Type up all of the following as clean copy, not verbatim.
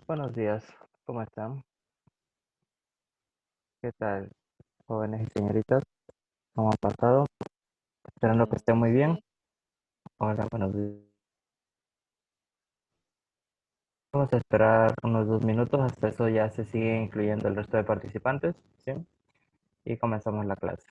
Buenos días, ¿cómo están? ¿Qué tal, jóvenes y señoritas? ¿Cómo han pasado? Esperando que estén muy bien. Hola, buenos días. Vamos a esperar unos 2 minutos, hasta eso ya se sigue incluyendo el resto de participantes, ¿sí? Y comenzamos la clase.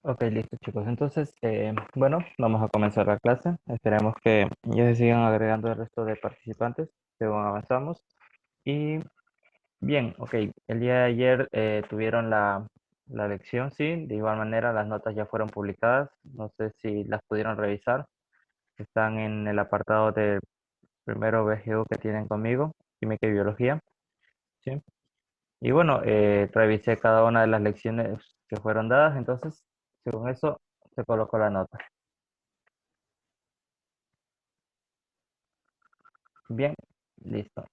Ok, listo chicos. Entonces, bueno, vamos a comenzar la clase. Esperemos que ya se sigan agregando el resto de participantes según avanzamos. Y bien, ok, el día de ayer tuvieron la lección, sí. De igual manera, las notas ya fueron publicadas. No sé si las pudieron revisar. Están en el apartado de primero BGU que tienen conmigo, Química y Biología, ¿sí? Y bueno, revisé cada una de las lecciones que fueron dadas, entonces, según eso, se colocó la nota. Bien, listo.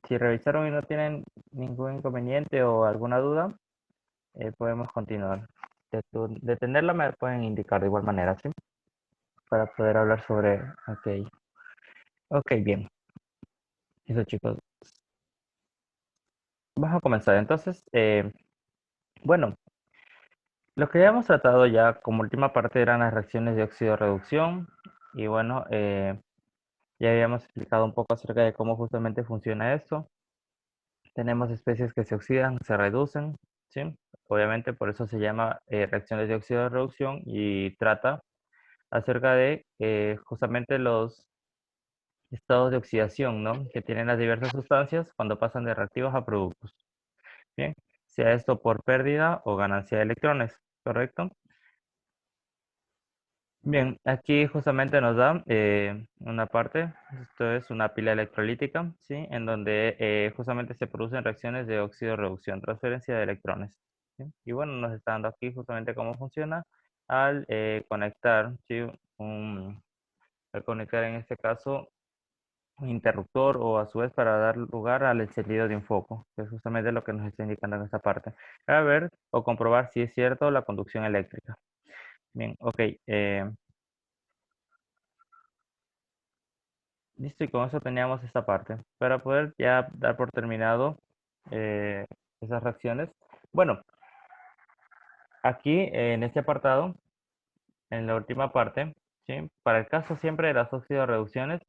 Si revisaron y no tienen ningún inconveniente o alguna duda, podemos continuar. De tenerla me pueden indicar de igual manera, ¿sí? Para poder hablar sobre aquello. Ok, bien. Eso chicos. Vamos a comenzar. Entonces, bueno, lo que habíamos tratado ya como última parte eran las reacciones de óxido-reducción y bueno, ya habíamos explicado un poco acerca de cómo justamente funciona esto. Tenemos especies que se oxidan, se reducen, ¿sí? Obviamente por eso se llama reacciones de óxido-reducción y trata acerca de justamente los estados de oxidación, ¿no? Que tienen las diversas sustancias cuando pasan de reactivos a productos, ¿bien? Sea esto por pérdida o ganancia de electrones, ¿correcto? Bien, aquí justamente nos da una parte, esto es una pila electrolítica, ¿sí? En donde justamente se producen reacciones de óxido-reducción, transferencia de electrones, ¿sí? Y bueno, nos está dando aquí justamente cómo funciona al conectar, ¿sí? Un- Al conectar en este caso un interruptor o a su vez para dar lugar al encendido de un foco, que es justamente lo que nos está indicando en esta parte, para ver o comprobar si es cierto la conducción eléctrica. Bien, ok. Listo, y con eso teníamos esta parte. Para poder ya dar por terminado eh, esas reacciones. Bueno, aquí en este apartado, en la última parte, ¿sí? Para el caso siempre de las óxido-reducciones,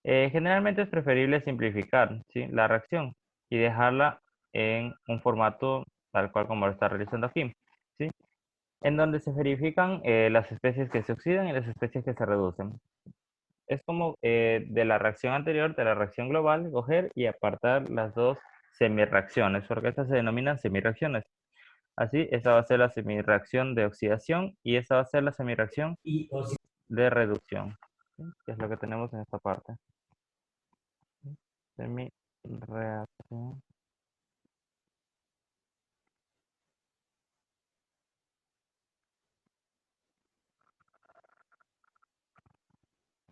generalmente es preferible simplificar, ¿sí? La reacción y dejarla en un formato tal cual como lo está realizando aquí, ¿sí? En donde se verifican las especies que se oxidan y las especies que se reducen. Es como de la reacción anterior, de la reacción global, coger y apartar las dos semirreacciones, porque estas se denominan semirreacciones. Así, esta va a ser la semirreacción de oxidación y esta va a ser la semirreacción de reducción, ¿sí? Que es lo que tenemos en esta parte. Semirreacción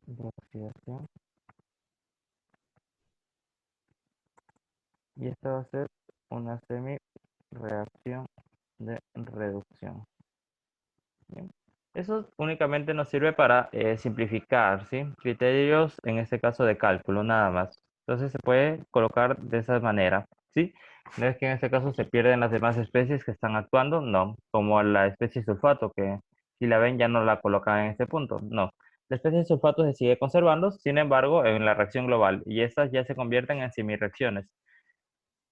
de oxidación. Y esta va a ser una semi-reacción de reducción. Bien. Eso únicamente nos sirve para simplificar, ¿sí? Criterios, en este caso de cálculo, nada más. Entonces se puede colocar de esa manera, ¿sí? No es que en este caso se pierden las demás especies que están actuando, no. Como la especie sulfato, que si la ven ya no la colocan en este punto, no. La especie de sulfato se sigue conservando, sin embargo, en la reacción global, y estas ya se convierten en semireacciones.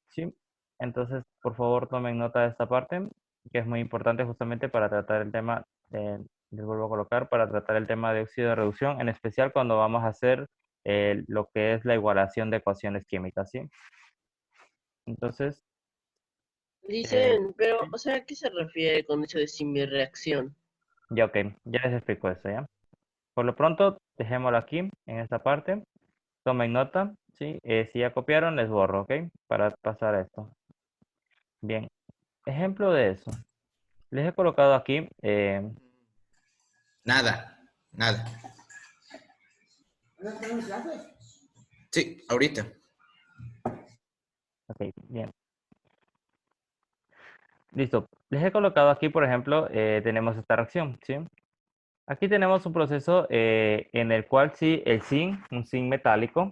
Sí, entonces por favor tomen nota de esta parte, que es muy importante justamente para tratar el tema, les vuelvo a colocar, para tratar el tema de óxido de reducción, en especial cuando vamos a hacer lo que es la igualación de ecuaciones químicas, ¿sí? Entonces, eh, Dicen, pero, sí, o sea, ¿a qué se refiere con eso de reacción? ya ok, ya les explico eso, ¿ya? Por lo pronto, dejémoslo aquí, en esta parte, tomen nota, ¿sí? Si ya copiaron, les borro, ¿ok? Para pasar a esto. Bien, ejemplo de eso. Les he colocado aquí, Nada, nada. Sí, ahorita. ok, bien. Listo. Les he colocado aquí, por ejemplo, tenemos esta reacción, ¿sí? Aquí tenemos un proceso en el cual sí el zinc, un zinc metálico,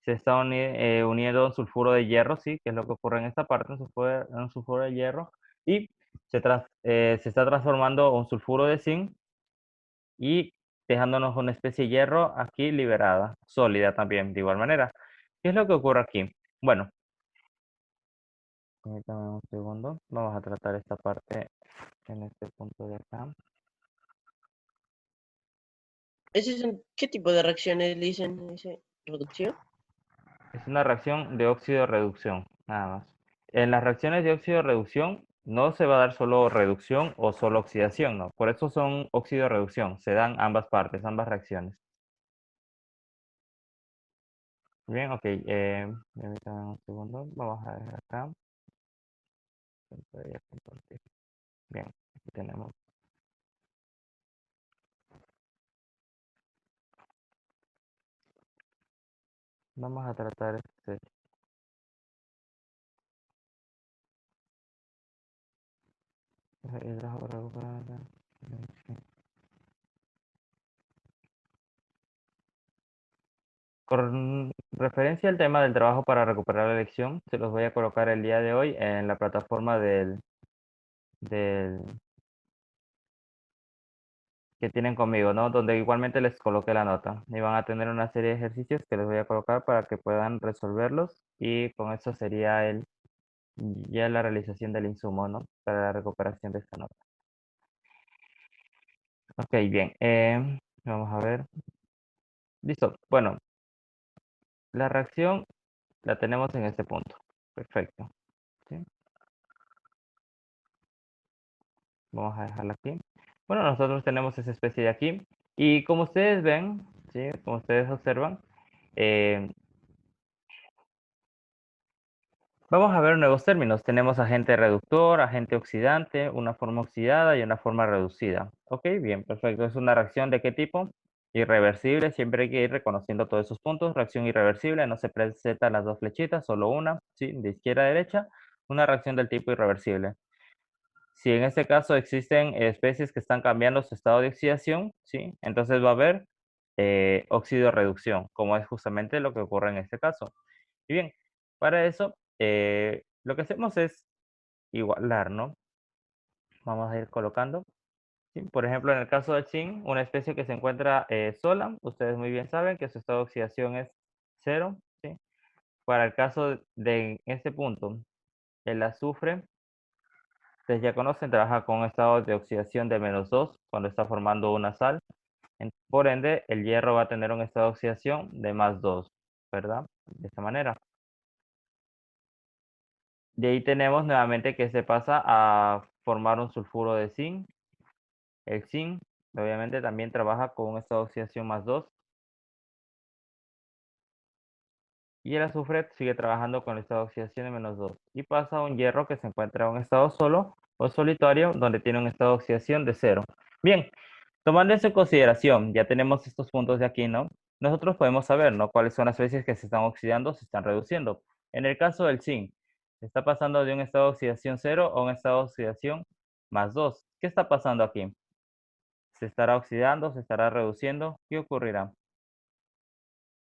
se está uniendo a un sulfuro de hierro, ¿sí? Que es lo que ocurre en esta parte, un sulfuro de hierro, y se está transformando a un sulfuro de zinc y dejándonos una especie de hierro aquí liberada, sólida también, de igual manera. ¿Qué es lo que ocurre aquí? Bueno, permítanme un segundo, vamos a tratar esta parte en este punto de acá. ¿Qué tipo de reacciones le dicen? ¿Dice reducción? Es una reacción de óxido-reducción, nada más. En las reacciones de óxido-reducción no se va a dar solo reducción o solo oxidación, ¿no? Por eso son óxido-reducción, se dan ambas partes, ambas reacciones. Bien, ok, permítanme un segundo, vamos a ver acá. Voy a compartir. Bien, aquí tenemos. Vamos a tratar este hidrógeno. Con referencia al tema del trabajo para recuperar la elección, se los voy a colocar el día de hoy en la plataforma del que tienen conmigo, ¿no? Donde igualmente les coloqué la nota. Y van a tener una serie de ejercicios que les voy a colocar para que puedan resolverlos y con eso sería ya la realización del insumo, ¿no? Para la recuperación de esta nota. Ok, bien. Vamos a ver. Listo. Bueno, la reacción la tenemos en este punto. Perfecto. ¿Sí? Vamos a dejarla aquí. Bueno, nosotros tenemos esa especie de aquí. Y como ustedes ven, ¿sí? Como ustedes observan, eh, vamos a ver nuevos términos. Tenemos agente reductor, agente oxidante, una forma oxidada y una forma reducida. Ok, bien, perfecto. ¿Es una reacción de qué tipo? Irreversible. Siempre hay que ir reconociendo todos esos puntos. Reacción irreversible, no se presentan las dos flechitas, solo una, ¿sí? De izquierda a derecha. Una reacción del tipo irreversible. Si en este caso existen especies que están cambiando su estado de oxidación, ¿sí? Entonces va a haber óxido-reducción, como es justamente lo que ocurre en este caso. Y bien, para eso lo que hacemos es igualar, ¿no? Vamos a ir colocando. ¿Sí? Por ejemplo, en el caso del zinc, una especie que se encuentra sola, ustedes muy bien saben que su estado de oxidación es cero, ¿sí? Para el caso de este punto, el azufre, ustedes ya conocen, trabaja con un estado de oxidación de -2 cuando está formando una sal. Por ende, el hierro va a tener un estado de oxidación de +2, ¿verdad? De esta manera. De ahí tenemos nuevamente que se pasa a formar un sulfuro de zinc. El zinc, obviamente, también trabaja con un estado de oxidación +2. Y el azufre sigue trabajando con el estado de oxidación de -2. Y pasa a un hierro que se encuentra en un estado solo o solitario, donde tiene un estado de oxidación de 0. Bien, Tomando eso en consideración, ya tenemos estos puntos de aquí, ¿no? Nosotros podemos saber, ¿no? Cuáles son las especies que se están oxidando, se están reduciendo. En el caso del zinc, está pasando de un estado de oxidación 0 a un estado de oxidación más 2. ¿Qué está pasando aquí? ¿Se estará oxidando? ¿Se estará reduciendo? ¿Qué ocurrirá?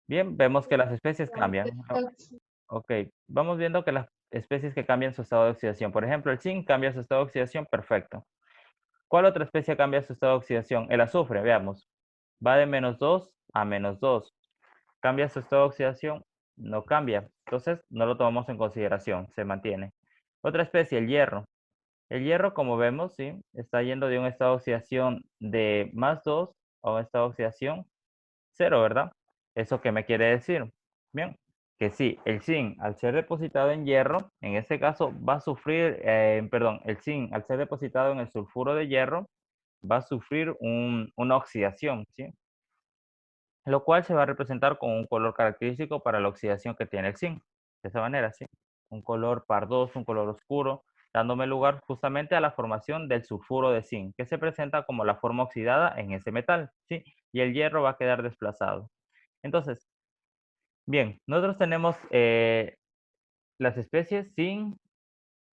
Bien, vemos que las especies cambian. Ok, vamos viendo que las especies que cambian su estado de oxidación. Por ejemplo, el zinc cambia su estado de oxidación, perfecto. ¿Cuál otra especie cambia su estado de oxidación? El azufre, veamos. Va de -2 a -2. ¿Cambia su estado de oxidación? No cambia. Entonces, no lo tomamos en consideración, se mantiene. Otra especie, el hierro. El hierro, como vemos, ¿sí? Está yendo de un estado de oxidación de +2 a un estado de oxidación 0, ¿verdad? ¿Eso qué me quiere decir? Bien, que sí, el zinc al ser depositado en hierro, en este caso va a sufrir, perdón, el zinc al ser depositado en el sulfuro de hierro, va a sufrir una oxidación, ¿sí? Lo cual se va a representar con un color característico para la oxidación que tiene el zinc. De esa manera, ¿sí? Un color pardoso, un color oscuro, dándome lugar justamente a la formación del sulfuro de zinc, que se presenta como la forma oxidada en ese metal, ¿sí? Y el hierro va a quedar desplazado. Entonces, bien, nosotros tenemos las especies zinc,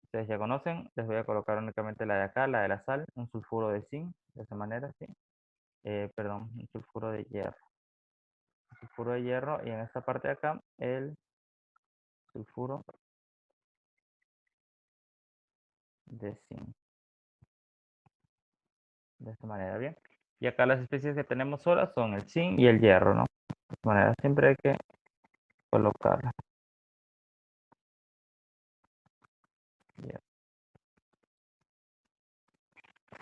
ustedes ya conocen, les voy a colocar únicamente la de acá, la de la sal, un sulfuro de zinc, de esa manera, ¿sí? Perdón, un sulfuro de hierro. Sulfuro de hierro y en esta parte de acá el sulfuro de zinc. De esta manera, bien. Y acá las especies que tenemos solas son el zinc y el hierro, ¿no? De esta manera siempre hay que colocarlas. Bien.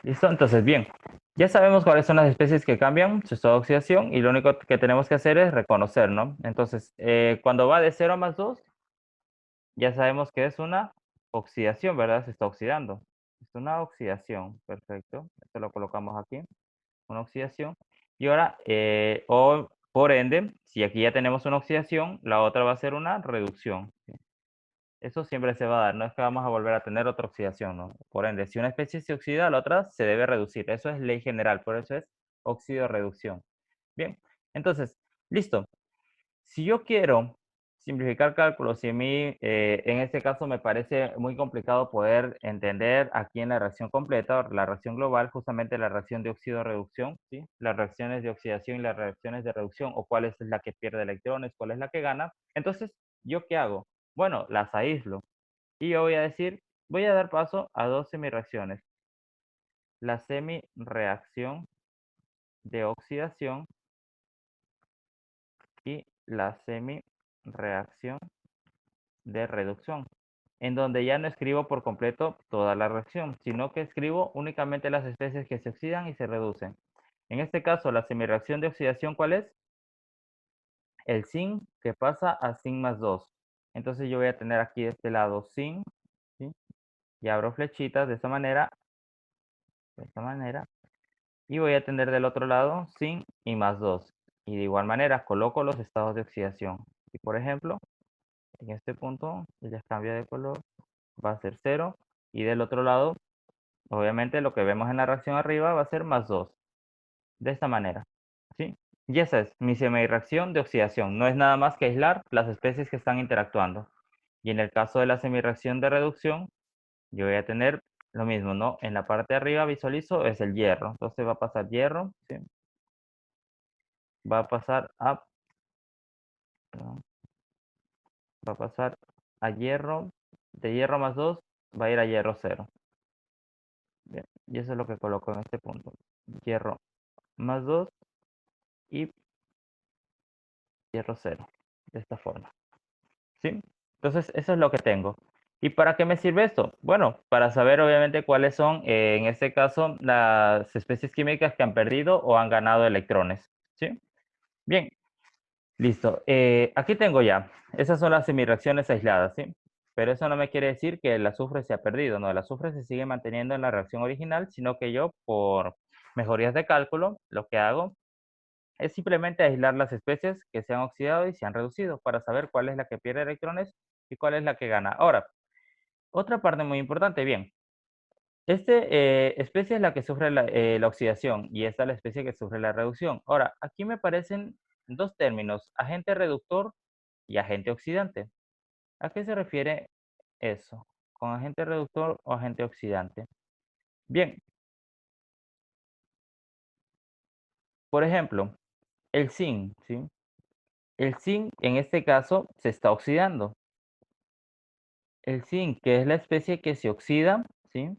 Listo, entonces bien. Ya sabemos cuáles son las especies que cambian su estado de oxidación y lo único que tenemos que hacer es reconocer, ¿no? Entonces, cuando va de 0 a +2, ya sabemos que es una oxidación, ¿verdad? Se está oxidando. Es una oxidación, perfecto. Esto lo colocamos aquí, una oxidación. Y ahora, o por ende, si aquí ya tenemos una oxidación, la otra va a ser una reducción. ¿Sí? Eso siempre se va a dar, no es que vamos a volver a tener otra oxidación, ¿no? Por ende, si una especie se oxida, la otra se debe reducir. Eso es ley general, por eso es óxido-reducción. Bien, entonces, listo. Si yo quiero simplificar cálculos, y a mí en este caso me parece muy complicado poder entender aquí en la reacción completa, la reacción global, justamente la reacción de óxido-reducción, ¿sí? Las reacciones de oxidación y las reacciones de reducción, o cuál es la que pierde electrones, cuál es la que gana. Entonces, ¿yo qué hago? Bueno, las aíslo. Y yo voy a decir, voy a dar paso a dos semireacciones. La semireacción de oxidación y la semireacción de reducción, en donde ya no escribo por completo toda la reacción, sino que escribo únicamente las especies que se oxidan y se reducen. En este caso, la semireacción de oxidación, ¿cuál es? El zinc que pasa a zinc +2. Entonces yo voy a tener aquí de este lado zinc, ¿sí? Y abro flechitas de esta manera, y voy a tener del otro lado zinc y +2. Y de igual manera coloco los estados de oxidación. Y por ejemplo, en este punto, ya cambia de color, va a ser 0. Y del otro lado, obviamente lo que vemos en la reacción arriba va a ser +2. De esta manera, ¿sí? Y esa es mi semirreacción de oxidación. No es nada más que aislar las especies que están interactuando. Y en el caso de la semirreacción de reducción, yo voy a tener lo mismo, ¿no? En la parte de arriba visualizo es el hierro. Entonces va a pasar hierro, ¿sí? Va a pasar a, perdón, va a pasar a hierro, de hierro +2 va a ir a hierro 0. Bien, y eso es lo que coloco en este punto. Hierro +2 y hierro 0. De esta forma. ¿Sí? Entonces, eso es lo que tengo. ¿Y para qué me sirve esto? Bueno, para saber obviamente cuáles son, en este caso, las especies químicas que han perdido o han ganado electrones. ¿Sí? Bien, listo. Aquí tengo ya. Esas son las semireacciones aisladas, ¿sí? Pero eso no me quiere decir que el azufre se ha perdido, no, el azufre se sigue manteniendo en la reacción original, sino que yo, por mejorías de cálculo, lo que hago es simplemente aislar las especies que se han oxidado y se han reducido para saber cuál es la que pierde electrones y cuál es la que gana. Ahora, otra parte muy importante, bien, especie es la que sufre la oxidación y esta es la especie que sufre la reducción. Ahora, aquí me parecen dos términos, agente reductor y agente oxidante. ¿A qué se refiere eso? ¿Con agente reductor o agente oxidante? Bien, por ejemplo, el zinc, ¿sí? El zinc en este caso se está oxidando. El zinc, que es la especie que se oxida, ¿sí?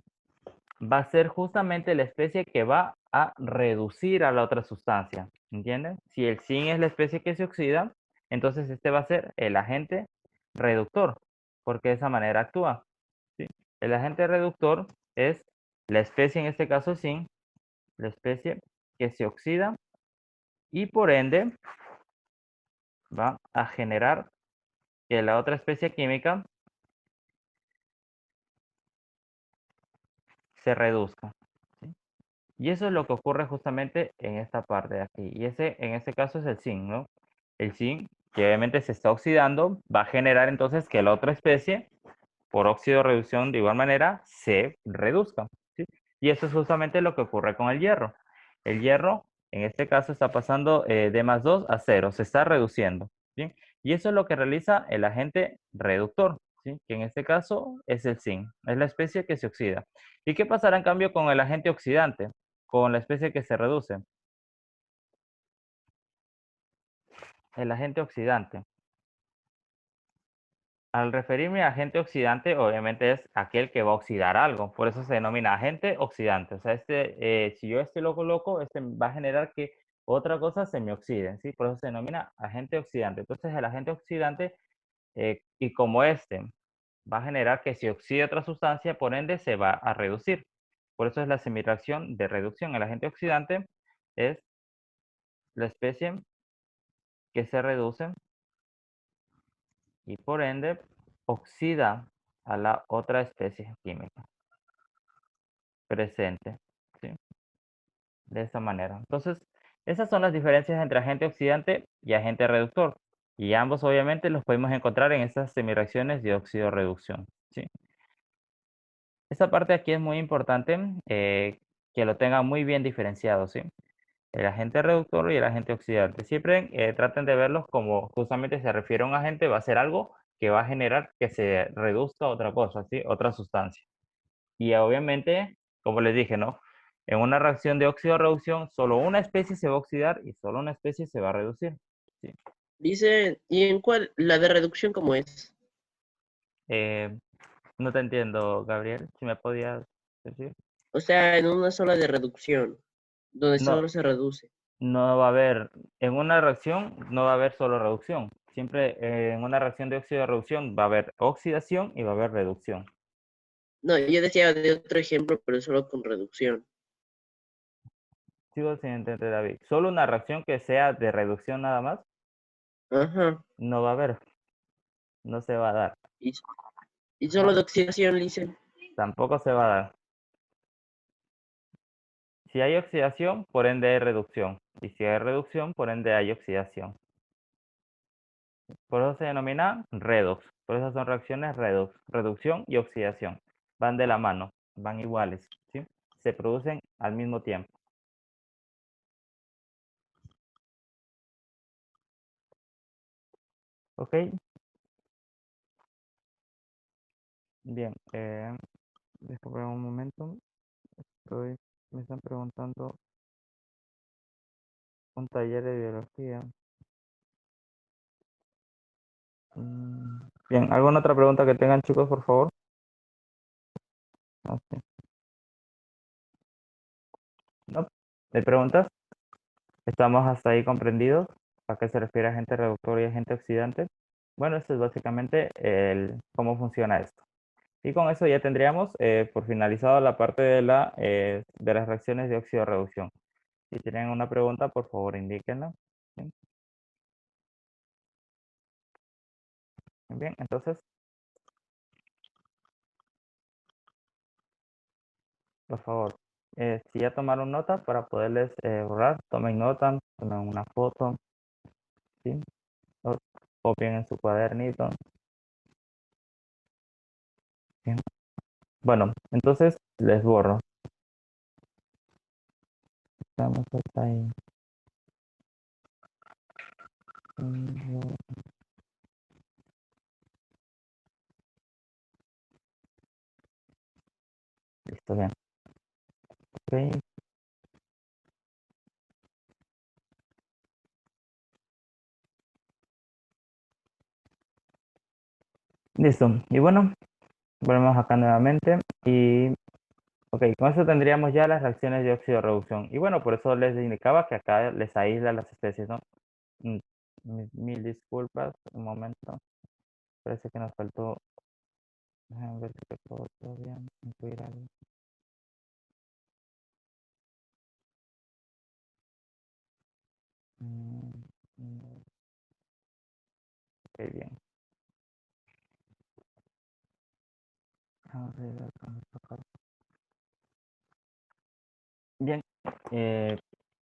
Va a ser justamente la especie que va a reducir a la otra sustancia, ¿entienden? Si el zinc es la especie que se oxida, entonces este va a ser el agente reductor, porque de esa manera actúa, ¿sí? El agente reductor es la especie, en este caso zinc, la especie que se oxida y por ende va a generar que la otra especie química se reduzca, ¿sí? Y eso es lo que ocurre justamente en esta parte de aquí. Y ese, en este caso, es el zinc, ¿no? El zinc, que obviamente se está oxidando, va a generar entonces que la otra especie, por óxido reducción, de igual manera, se reduzca, ¿sí? Y eso es justamente lo que ocurre con el hierro. El hierro, en este caso, está pasando de +2 a 0, se está reduciendo, ¿sí? Y eso es lo que realiza el agente reductor, ¿sí? Que en este caso es el zinc, es la especie que se oxida. ¿Y qué pasará en cambio con el agente oxidante? Con la especie que se reduce. El agente oxidante. Al referirme a agente oxidante, obviamente es aquel que va a oxidar algo. Por eso se denomina agente oxidante. O sea, si yo lo coloco, este va a generar que otra cosa se me oxide, ¿sí? Por eso se denomina agente oxidante. Entonces, el agente oxidante, y como este va a generar que se oxide otra sustancia, por ende se va a reducir. Por eso es la semireacción de reducción. El agente oxidante es la especie que se reduce y por ende oxida a la otra especie química presente, ¿sí? De esta manera. Entonces, esas son las diferencias entre agente oxidante y agente reductor. Y ambos obviamente los podemos encontrar en estas semireacciones de óxido-reducción, ¿sí? Esta parte aquí es muy importante que lo tengan muy bien diferenciado, ¿sí? El agente reductor y el agente oxidante. Siempre traten de verlos como justamente se refiere a un agente, va a ser algo que va a generar que se reduzca otra cosa, ¿sí? Otra sustancia. Y obviamente, como les dije, ¿no? En una reacción de óxido-reducción, solo una especie se va a oxidar y solo una especie se va a reducir, ¿sí? Dice, ¿y en cuál? La de reducción, ¿cómo es? Eh, no te entiendo, Gabriel, si me podías decir. O sea, en una sola de reducción, donde No, solo se reduce. no va a haber, en una reacción no va a haber solo reducción. Siempre en una reacción de óxido-reducción va a haber oxidación y va a haber reducción. No, yo decía de otro ejemplo, pero solo con reducción. Sigo sin entender, David. Solo una reacción que sea de reducción nada más Ajá. no va a haber, no se va a dar. Y, y solo de oxidación, dicen. Tampoco se va a dar. Si hay oxidación, por ende hay reducción. Y si hay reducción, por ende hay oxidación. Por eso se denomina redox. Por eso son reacciones redox. Reducción y oxidación. Van de la mano, van iguales, ¿sí? Se producen al mismo tiempo. ¿Ok? Bien. Déjame un momento. Me están preguntando un taller de biología. Bien, ¿alguna otra pregunta que tengan, chicos, por favor? Ok. ¿No? ¿Hay preguntas? ¿Estamos hasta ahí comprendidos? ¿A qué se refiere agente reductor y agente oxidante? Bueno, esto es básicamente cómo funciona esto. Y con eso ya tendríamos por finalizado la parte de las reacciones de óxido-reducción. Si tienen una pregunta, por favor, indíquenla. ¿Sí? Bien, entonces, por favor, si ya tomaron nota para poderles borrar, tomen nota, tomen una foto, ¿sí? O copien en su cuadernito. ¿Sí? Bueno, entonces les borro. Vamos hasta ahí. Listo, bien. Ok. Listo. Y bueno, volvemos acá nuevamente. Y ok, con eso tendríamos ya las reacciones de óxido de reducción. Y bueno, por eso les indicaba que acá les aísla las especies, ¿no? Mm, Mil disculpas, un momento. Parece que nos faltó. Déjame ver si puedo todavía incluir algo. Mm, mm, Ok, bien. Vamos a ver cómo está acá. Bien.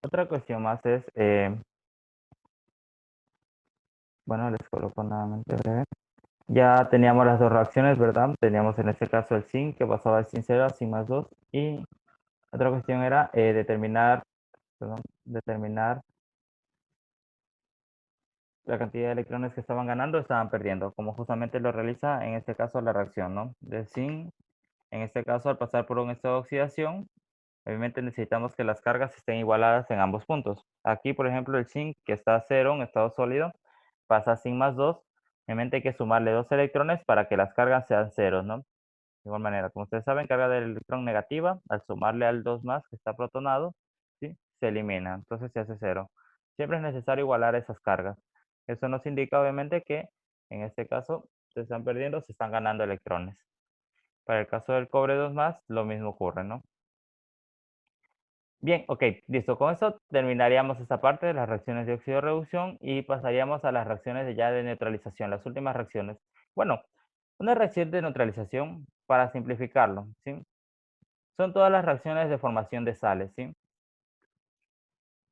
Otra cuestión más es, bueno, les coloco nuevamente breve. Ya teníamos las dos reacciones, ¿verdad? Teníamos en este caso el zinc que pasaba de sin 0 a sin más 2. Y otra cuestión era determinar la cantidad de electrones que estaban ganando o estaban perdiendo, como justamente lo realiza en este caso la reacción, ¿no? De zinc, en este caso al pasar por un estado de oxidación, obviamente necesitamos que las cargas estén igualadas en ambos puntos. Aquí, por ejemplo, el zinc que está a 0 en estado sólido, pasa a zinc más 2, obviamente hay que sumarle 2 electrones para que las cargas sean 0, ¿no? De igual manera, como ustedes saben, carga del electrón negativa, al sumarle al 2 más que está protonado, ¿sí? Se elimina, entonces se hace 0. Siempre es necesario igualar esas cargas. Eso nos indica obviamente que en este caso se están perdiendo, se están ganando electrones. Para el caso del cobre 2 más, lo mismo ocurre, ¿no? Bien, ok, listo. Con eso terminaríamos esta parte de las reacciones de óxido de reducción y pasaríamos a las reacciones ya de neutralización, las últimas reacciones. Bueno, una reacción de neutralización, para simplificarlo, ¿sí? Son todas las reacciones de formación de sales, ¿sí?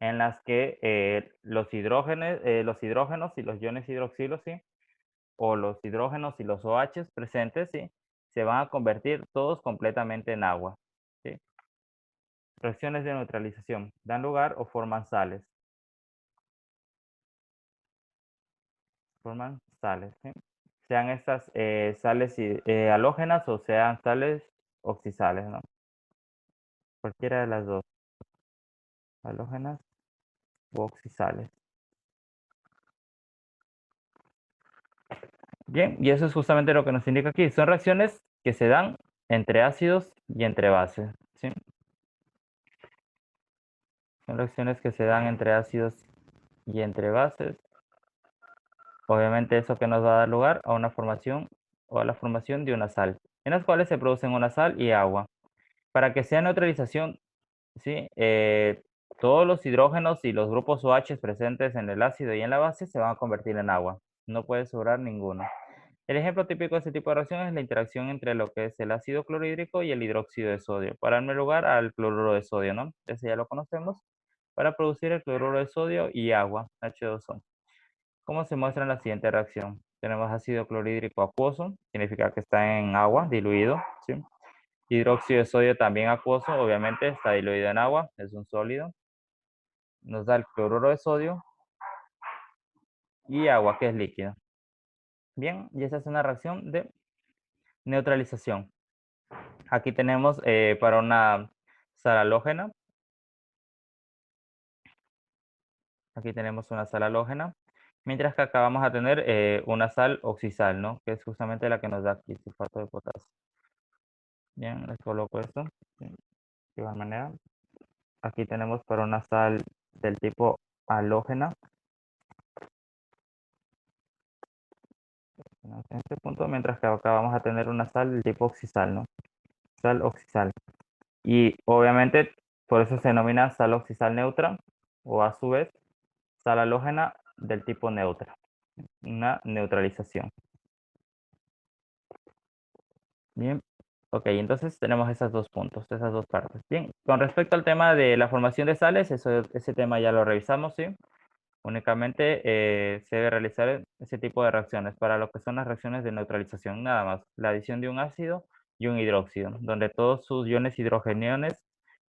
En las que los hidrógenos y los iones hidroxilos, ¿sí? O los hidrógenos y los OH presentes, ¿sí? Se van a convertir todos completamente en agua, ¿sí? Reacciones de neutralización dan lugar o forman sales. Forman sales, ¿sí? Sean estas sales halógenas o sean sales oxisales, ¿no? Cualquiera de las dos, halógenas u oxisales. Bien, y eso es justamente lo que nos indica aquí. Son reacciones que se dan entre ácidos y entre bases, ¿sí? Son reacciones que se dan entre ácidos y entre bases. Obviamente eso que nos va a dar lugar a una formación o a la formación de una sal, en las cuales se producen una sal y agua. Para que sea neutralización, ¿sí? Todos los hidrógenos y los grupos OH presentes en el ácido y en la base se van a convertir en agua. No puede sobrar ninguno. El ejemplo típico de este tipo de reacción es la interacción entre lo que es el ácido clorhídrico y el hidróxido de sodio, para darme lugar al cloruro de sodio, ¿no? Ese ya lo conocemos, para producir el cloruro de sodio y agua, H2O. ¿Cómo se muestra en la siguiente reacción? Tenemos ácido clorhídrico acuoso, significa que está en agua, diluido, ¿sí? Hidróxido de sodio también acuoso, obviamente está diluido en agua, es un sólido. Nos da el cloruro de sodio y agua, que es líquido. Bien, y esa es una reacción de neutralización. Aquí tenemos para una sal halógena. Aquí tenemos una sal halógena. Mientras que acá vamos a tener una sal oxisal, ¿no? Que es justamente la que nos da aquí sulfato de potasio. Bien, les coloco esto. De igual manera. Aquí tenemos para una sal del tipo halógena. En este punto, mientras que acá vamos a tener una sal del tipo oxisal, ¿no? Sal oxisal. Y obviamente por eso se denomina sal oxisal neutra o a su vez sal halógena del tipo neutra. Una neutralización. Bien. Ok, entonces tenemos esos dos puntos, esas dos partes. Bien, con respecto al tema de la formación de sales, ese tema ya lo revisamos, ¿sí? Únicamente se debe realizar ese tipo de reacciones para lo que son las reacciones de neutralización, nada más. La adición de un ácido y un hidróxido, donde todos sus iones hidrogeniones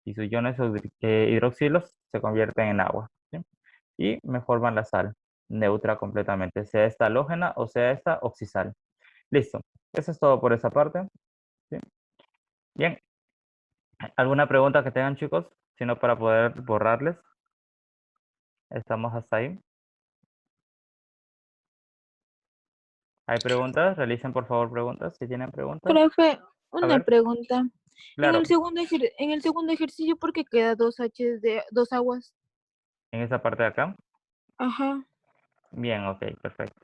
y sus iones hidroxilos se convierten en agua, ¿sí? Y me forman la sal neutra completamente, sea esta halógena o sea esta oxisal. Listo. Eso es todo por esa parte. ¿Sí? Bien. ¿Alguna pregunta que tengan, chicos? Sino para poder borrarles. Estamos hasta ahí. ¿Hay preguntas? Realicen por favor preguntas si tienen preguntas. Profe, A una ver, pregunta. claro, En el segundo ejercicio, ¿por qué queda dos H de dos aguas? en esa parte de acá. Ajá. Bien, ok, perfecto.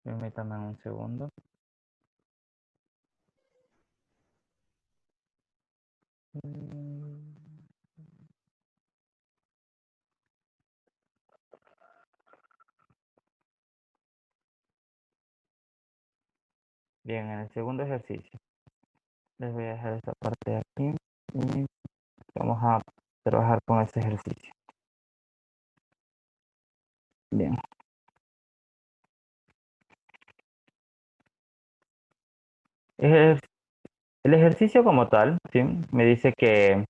Permítame un segundo. Bien, en el segundo ejercicio. Les voy a dejar esta parte de aquí y vamos a trabajar con este ejercicio. Bien. El ejercicio como tal, ¿sí? Me dice que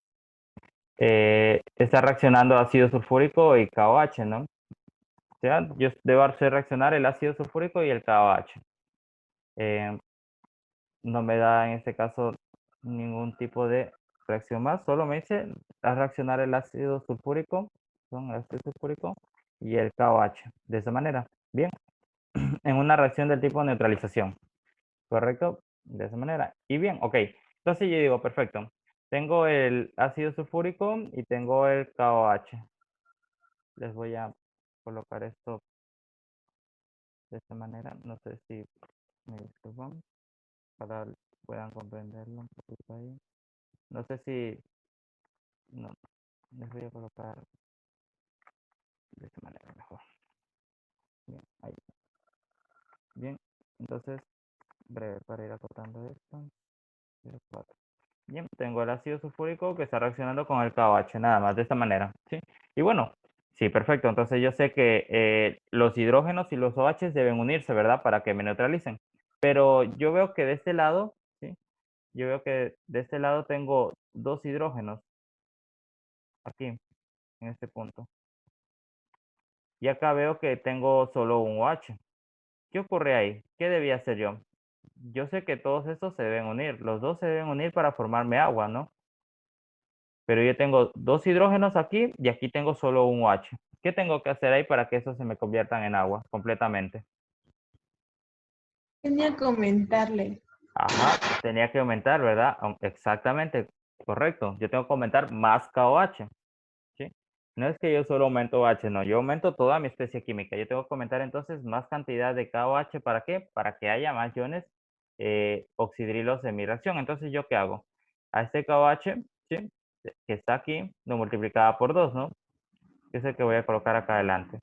está reaccionando ácido sulfúrico y KOH, ¿no? O sea, yo debo hacer reaccionar el ácido sulfúrico y el KOH. No me da en este caso ningún tipo de reacción más, solo me dice a reaccionar el ácido sulfúrico, con el ácido sulfúrico y el KOH. De esa manera, bien, en una reacción del tipo neutralización, ¿correcto? De esa manera. Y bien, ok. Entonces yo digo, perfecto. Tengo el ácido sulfúrico y tengo el KOH. Les voy a colocar esto de esta manera. No sé si me disculpan para que puedan comprenderlo un poquito ahí. No sé si... No, les voy a colocar de esta manera mejor. Bien, ahí. Bien, entonces, breve para ir acotando esto. 0,4. Bien, tengo el ácido sulfúrico que está reaccionando con el KOH, nada más de esta manera, ¿sí? Y bueno, sí, perfecto. Entonces yo sé que los hidrógenos y los OH deben unirse, ¿verdad? Para que me neutralicen. Pero yo veo que de este lado, ¿sí? Yo veo que de este lado tengo dos hidrógenos. Aquí, en este punto. Y acá veo que tengo solo un OH. ¿Qué ocurre ahí? ¿Qué debía hacer yo? Yo sé que todos estos se deben unir. Los dos se deben unir para formarme agua, ¿no? Pero yo tengo dos hidrógenos aquí y aquí tengo solo un OH. ¿Qué tengo que hacer ahí para que esos se me conviertan en agua completamente? Tenía que comentarle. Ajá, tenía que aumentar, ¿verdad? Exactamente, correcto. Yo tengo que aumentar más KOH, ¿sí? No es que yo solo aumento OH, no. Yo aumento toda mi especie química. Yo tengo que aumentar entonces más cantidad de KOH. ¿Para qué? Para que haya más iones oxidrilos en mi reacción. Entonces, ¿yo qué hago? A este KOH, ¿sí? Que está aquí, lo multiplicaba por 2, ¿no? Que es el que voy a colocar acá adelante.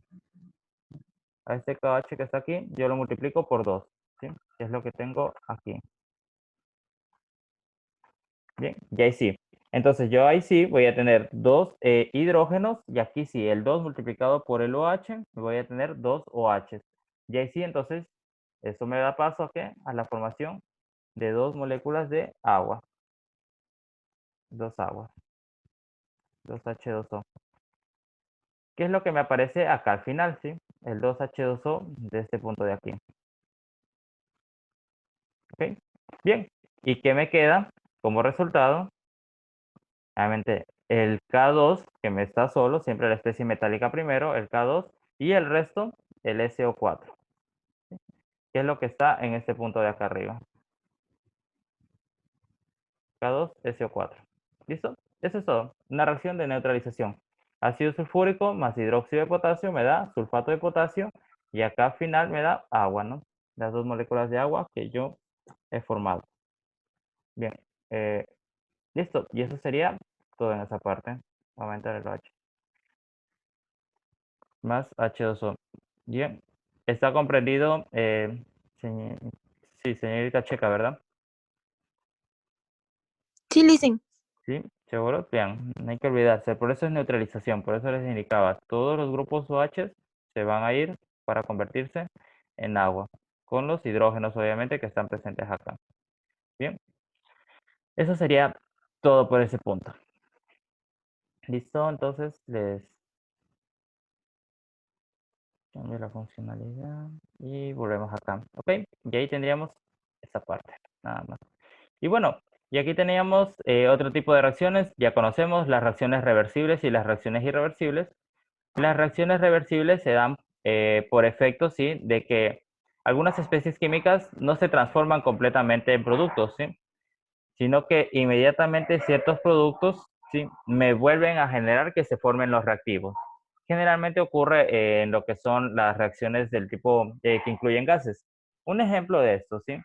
A este KOH que está aquí, yo lo multiplico por 2, ¿sí? Que es lo que tengo aquí. Bien, y ahí sí. Entonces yo ahí sí voy a tener dos hidrógenos y aquí sí, el 2 multiplicado por el OH, voy a tener dos OH. Y ahí sí, entonces, eso me da paso ¿a qué? A la formación de dos moléculas de agua. Dos aguas. Dos H2O. ¿Qué es lo que me aparece acá al final, sí? El 2H2O de este punto de aquí. ¿Ok? Bien. ¿Y qué me queda como resultado? Obviamente el K2, que me está solo, siempre la especie metálica primero, el K2, y el resto, el SO4, que es lo que está en este punto de acá arriba. K2, SO4. ¿Listo? Eso es todo. Una reacción de neutralización. Ácido sulfúrico más hidróxido de potasio me da sulfato de potasio, y acá al final me da agua, ¿no? Las dos moléculas de agua que yo he formado. Bien. Listo. Y eso sería todo en esa parte. Aumentar el OH. Más H2O. Bien. Está comprendido, sí, señorita Checa, ¿verdad? Sí, listen. Sí, seguro. Bien, no hay que olvidarse. Por eso es neutralización, por eso les indicaba. Todos los grupos OH se van a ir para convertirse en agua. con los hidrógenos, obviamente, que están presentes acá. Bien. Eso sería todo por ese punto. Listo, entonces les cambio la funcionalidad y volvemos acá. Ok, y ahí tendríamos esta parte, nada más. Y bueno, y aquí teníamos otro tipo de reacciones. Ya conocemos las reacciones reversibles y las reacciones irreversibles. Las reacciones reversibles se dan por efecto, ¿sí? De que algunas especies químicas no se transforman completamente en productos, ¿sí? Sino que inmediatamente ciertos productos, ¿sí? Me vuelven a generar que se formen los reactivos. Generalmente ocurre en lo que son las reacciones del tipo que incluyen gases. Un ejemplo de esto, ¿sí?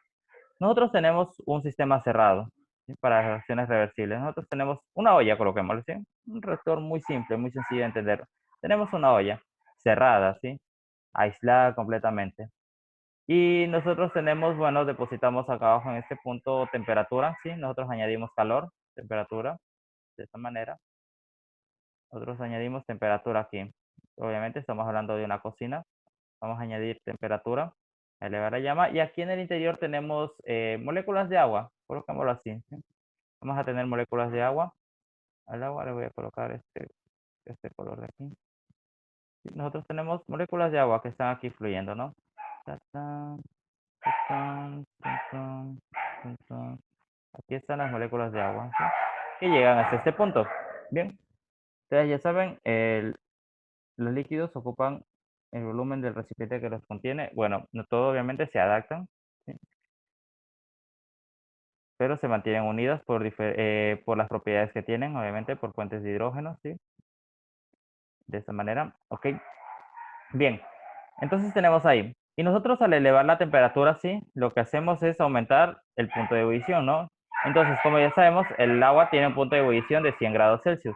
Nosotros tenemos un sistema cerrado, ¿sí? Para reacciones reversibles. Nosotros tenemos una olla, coloquémoslo, ¿sí? Un reactor muy simple, muy sencillo de entender. Tenemos una olla cerrada, ¿sí? Aislada completamente. Y nosotros tenemos, bueno, depositamos acá abajo en este punto temperatura, ¿sí? Nosotros añadimos calor, temperatura, de esta manera. Nosotros añadimos temperatura aquí. Obviamente estamos hablando de una cocina. Vamos a añadir temperatura, elevar la llama. Y aquí en el interior tenemos moléculas de agua, colocémoslo así, ¿sí? Vamos a tener moléculas de agua. Al agua le voy a colocar este color de aquí. Sí, nosotros tenemos moléculas de agua que están aquí fluyendo, ¿no? Tatán, tatán, tatán, tatán. Aquí están las moléculas de agua, ¿sí? Que llegan hasta este punto. Bien, ustedes ya saben, los líquidos ocupan el volumen del recipiente que los contiene. Bueno, no todo obviamente se adaptan, ¿sí? Pero se mantienen unidas por las propiedades que tienen, obviamente por puentes de hidrógeno, ¿sí? De esta manera, ok. Bien, entonces tenemos ahí. Y nosotros al elevar la temperatura, sí, lo que hacemos es aumentar el punto de ebullición, ¿no? Entonces, como ya sabemos, el agua tiene un punto de ebullición de 100 grados Celsius.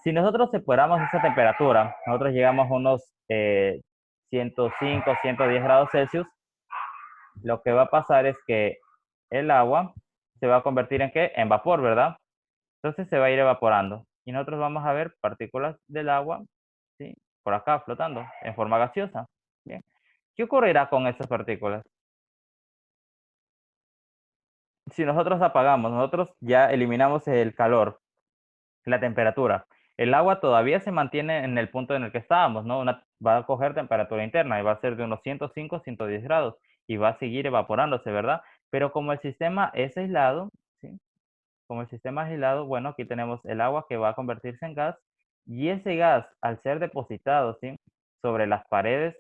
Si nosotros separamos esa temperatura, nosotros llegamos a unos 105, 110 grados Celsius, lo que va a pasar es que el agua se va a convertir en ¿qué? En vapor, ¿verdad? Entonces se va a ir evaporando. Y nosotros vamos a ver partículas del agua, ¿sí? Por acá flotando en forma gaseosa. Bien. ¿Qué ocurrirá con estas partículas? Si nosotros apagamos, nosotros ya eliminamos el calor, la temperatura. El agua todavía se mantiene en el punto en el que estábamos, ¿no? Va a coger temperatura interna y va a ser de unos 105, 110 grados y va a seguir evaporándose, ¿verdad? Pero como el sistema es aislado, ¿sí? Como el sistema es aislado, bueno, aquí tenemos el agua que va a convertirse en gas y ese gas, al ser depositado, ¿sí? Sobre las paredes,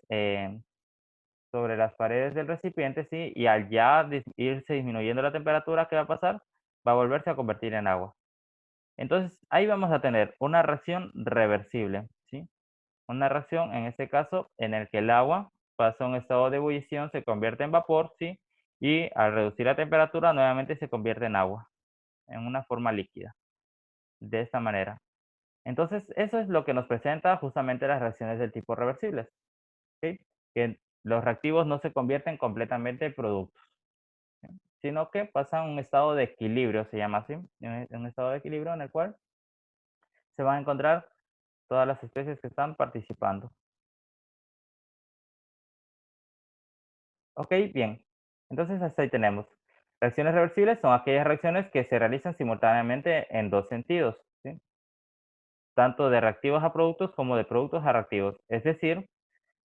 del recipiente, ¿sí? Y al ya irse disminuyendo la temperatura, ¿qué va a pasar? Va a volverse a convertir en agua. Entonces, ahí vamos a tener una reacción reversible, ¿sí? Una reacción, en este caso, en el que el agua pasa a un estado de ebullición, se convierte en vapor, ¿sí? Y al reducir la temperatura, nuevamente se convierte en agua, en una forma líquida, de esta manera. Entonces, eso es lo que nos presenta justamente las reacciones del tipo reversibles, ¿sí? Que los reactivos no se convierten completamente en productos, ¿sí? Sino que pasan a un estado de equilibrio, se llama así, un estado de equilibrio en el cual se van a encontrar todas las especies que están participando. Ok, bien. Entonces hasta ahí tenemos. Reacciones reversibles son aquellas reacciones que se realizan simultáneamente en dos sentidos, ¿sí? Tanto de reactivos a productos como de productos a reactivos. Es decir,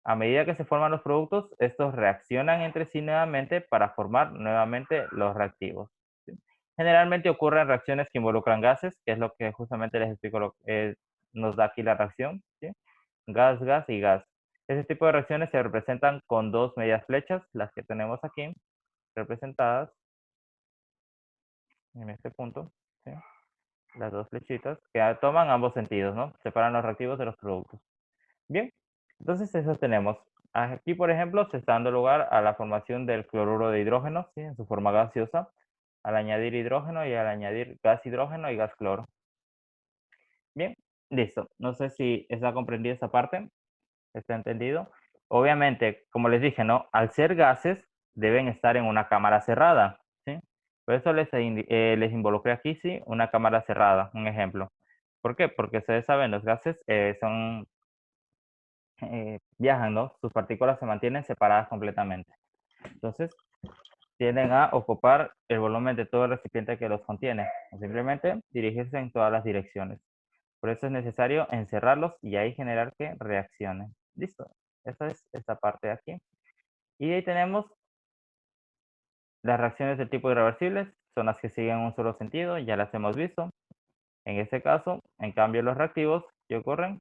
a medida que se forman los productos, estos reaccionan entre sí nuevamente para formar nuevamente los reactivos, ¿sí? Generalmente ocurren reacciones que involucran gases, que es lo que justamente les explico, nos da aquí la reacción, ¿sí? Gas, gas y gas. Ese tipo de reacciones se representan con dos medias flechas, las que tenemos aquí, representadas en este punto, ¿sí? Las dos flechitas que toman ambos sentidos, ¿no? Separan los reactivos de los productos. Bien, entonces eso tenemos. Aquí, por ejemplo, se está dando lugar a la formación del cloruro de hidrógeno, ¿sí? En su forma gaseosa, al añadir hidrógeno y al añadir gas hidrógeno y gas cloro. Bien, listo. No sé si está comprendida esta parte, está entendido. Obviamente, como les dije, ¿no? Al ser gases, deben estar en una cámara cerrada, ¿sí? Por eso les involucré aquí, sí, una cámara cerrada, un ejemplo. ¿Por qué? Porque ustedes saben, los gases viajan, ¿no? Sus partículas se mantienen separadas completamente. Entonces, tienden a ocupar el volumen de todo el recipiente que los contiene, o simplemente dirigirse en todas las direcciones. Por eso es necesario encerrarlos y ahí generar que reaccionen. Listo. Esta es esta parte de aquí. Y ahí tenemos las reacciones del tipo irreversibles, son las que siguen un solo sentido, ya las hemos visto. En este caso, en cambio, los reactivos que ocurren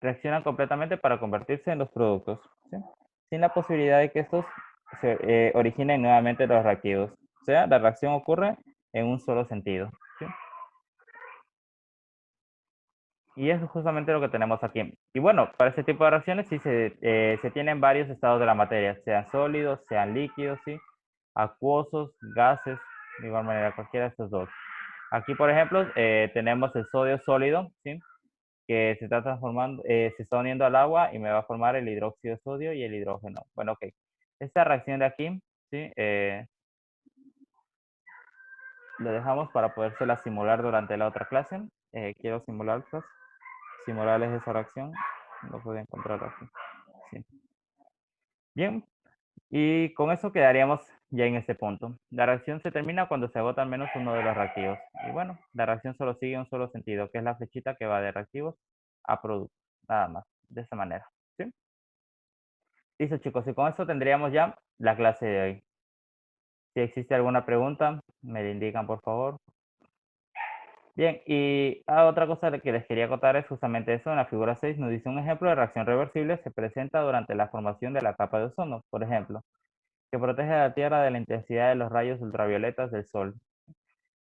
reaccionan completamente para convertirse en los productos, ¿sí? Sin la posibilidad de que estos se originen nuevamente los reactivos. O sea, la reacción ocurre en un solo sentido, ¿sí? Y eso es justamente lo que tenemos aquí. Y bueno, para este tipo de reacciones sí se tienen varios estados de la materia, sean sólidos, sean líquidos, ¿sí? Acuosos, gases, de igual manera, cualquiera de estos dos. Aquí, por ejemplo, tenemos el sodio sólido, ¿sí? Que se está transformando, se está uniendo al agua y me va a formar el hidróxido de sodio y el hidrógeno. Bueno, ok. Esta reacción de aquí, ¿sí? Lo dejamos para podérsela simular durante la otra clase. Quiero simularles esa reacción. Lo puedo encontrar aquí. Sí. Bien, y con eso quedaríamos ya en este punto. La reacción se termina cuando se agota al menos uno de los reactivos. Y bueno, la reacción solo sigue un solo sentido, que es la flechita que va de reactivos a productos. Nada más, de esa manera. ¿Sí? Listo, chicos, y con eso tendríamos ya la clase de hoy. Si existe alguna pregunta, me la indican, por favor. Bien, y otra cosa que les quería contar es justamente eso. En la figura 6 nos dice un ejemplo de reacción reversible se presenta durante la formación de la capa de ozono, por ejemplo, que protege a la Tierra de la intensidad de los rayos ultravioletas del Sol.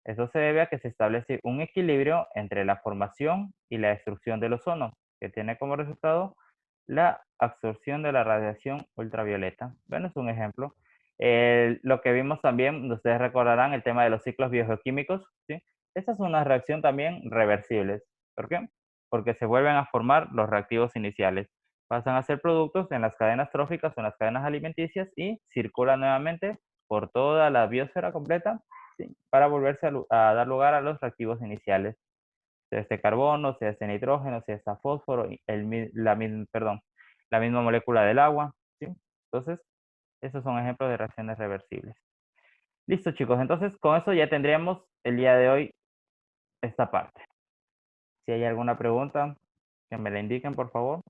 Esto se debe a que se establece un equilibrio entre la formación y la destrucción del ozono, que tiene como resultado la absorción de la radiación ultravioleta. Bueno, es un ejemplo. Lo que vimos también, ustedes recordarán el tema de los ciclos biogeoquímicos, ¿sí? Esta es una reacción también reversible. ¿Por qué? Porque se vuelven a formar los reactivos iniciales. Pasan a ser productos en las cadenas tróficas o en las cadenas alimenticias y circulan nuevamente por toda la biosfera completa, ¿sí? Para volverse a dar lugar a los reactivos iniciales, sea este carbono, sea este nitrógeno, sea este fósforo, la misma molécula del agua, ¿sí? Entonces, esos son ejemplos de reacciones reversibles. Listo, chicos, entonces con eso ya tendríamos el día de hoy esta parte. Si hay alguna pregunta, que me la indiquen, por favor.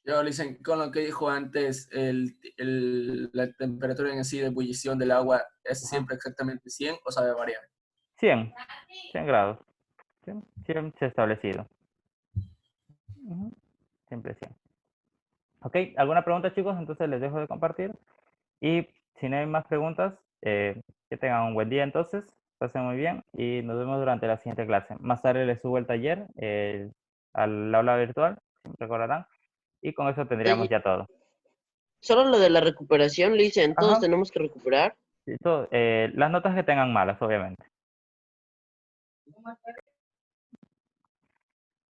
Yo, dicen, con lo que dijo antes, la temperatura en sí de ebullición del agua es siempre exactamente 100 o sabe variar. 100 grados. 100 se ha establecido. Siempre 100. Ok, ¿alguna pregunta, chicos? Entonces les dejo de compartir. Y si no hay más preguntas, que tengan un buen día entonces. Pasen muy bien y nos vemos durante la siguiente clase. Más tarde les subo el taller al aula virtual, recordarán. Y con eso tendríamos Oye, ya todo. solo lo de la recuperación, le dicen, todos Ajá. tenemos que recuperar. Listo, las notas que tengan malas, obviamente.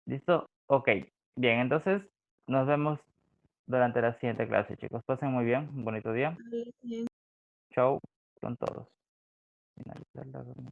¿Listo? Ok. Bien, entonces nos vemos durante la siguiente clase, chicos. Pasen muy bien. Un bonito día. Chau con todos. Finalizar la reunión.